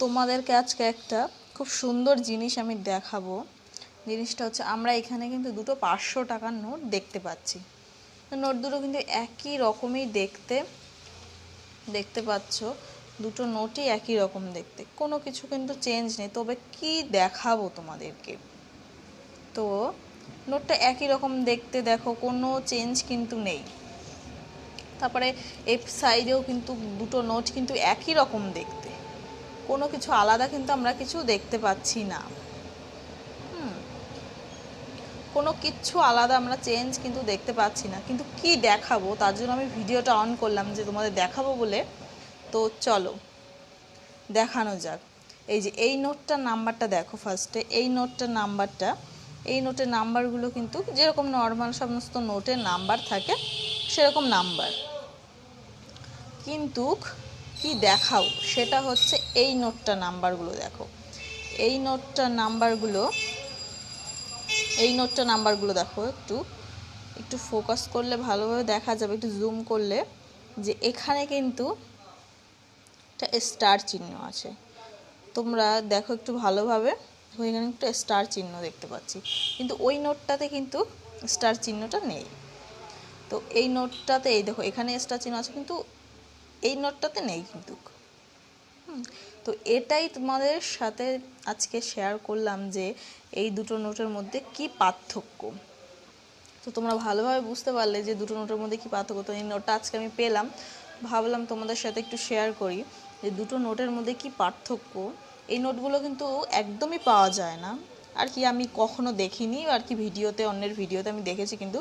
তোমাদেরকে আজকে একটা খুব সুন্দর জিনিস আমি দেখাবো। জিনিসটা হচ্ছে আমরা এখানে কিন্তু দুটো 500 টাকার নোট দেখতে পাচ্ছি। নোট দুটো কিন্তু একই রকমই দেখতে পাচ্ছ, দুটো নোটই একই রকম দেখতে, কোনো কিছু কিন্তু চেঞ্জ নেই। তবে কি দেখাবো তোমাদেরকে, তো নোটটা একই রকম দেখতে, দেখো কোনো চেঞ্জ কিন্তু নেই। তারপরে এই সাইডেও কিন্তু দুটো নোট কিন্তু একই রকম দেখতে, কোনো কিছু আলাদা কিন্তু আমরা কিছু দেখতে পাচ্ছি না। কোনো কিছু আলাদা আমরা চেঞ্জ কিন্তু দেখতে পাচ্ছি না। কিন্তু কি দেখাবো, তার জন্য আমি ভিডিওটা অন করলাম যে তোমাদের দেখাবো বলে। তো চলো দেখানো যাক। এই যে এই নোটটার নাম্বারটা দেখো, ফার্স্টে এই নোটটার নাম্বারটা, এই নোটের নাম্বারগুলো কিন্তু যেরকম নর্মাল সমস্ত নোটের নাম্বার থাকে সেরকম নাম্বার, কিন্তু কি দেখাও সেটা হচ্ছে এই নোটটার নাম্বারগুলো দেখো। এই নোটটার নাম্বারগুলো দেখো, একটু ফোকাস করলে ভালোভাবে দেখা যাবে, একটু জুম করলে, যে এখানে কিন্তু একটা স্টার চিহ্ন আছে। তোমরা দেখো একটু ভালোভাবে, এখানে একটা স্টার চিহ্ন দেখতে পাচ্ছি, কিন্তু ওই নোটটাতে কিন্তু স্টার চিহ্নটা নেই। তো এই নোটটাতে এই দেখো এখানে স্টার চিহ্ন আছে, কিন্তু এই নোটটাতে নেই কিন্তু। তো এটাই তোমাদের সাথে আজকে শেয়ার করলাম যে এই দুটো নোটের মধ্যে কি পার্থক্য। তো তোমরা ভালোভাবে বুঝতে পারলে যে দুটো নোটের মধ্যে কি পার্থক্য। তো এই নোটটা আজকে আমি পেলাম, ভাবলাম তোমাদের সাথে একটু শেয়ার করি যে দুটো নোটের মধ্যে কি পার্থক্য। এই নোটগুলো কিন্তু একদমই পাওয়া যায় না আর কি, আমি কখনো দেখিনি আর কি, ভিডিওতে, অন্যের ভিডিওতে আমি দেখেছি, কিন্তু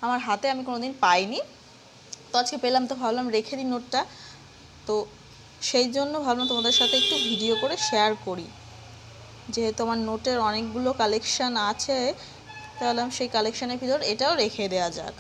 আমার হাতে আমি কোনোদিন পাইনি। তো আজকে পেলাম, তো ভাবলাম রেখে দিই নোটটা। তো সেই জন্য ভাবলাম তোমাদের সাথে একটু ভিডিও করে শেয়ার করি, যেহেতু আমার নোটের অনেকগুলো কালেকশান আছে, তাহলে সেই কালেকশানের ভিতর এটাও রেখে দেওয়া যাক।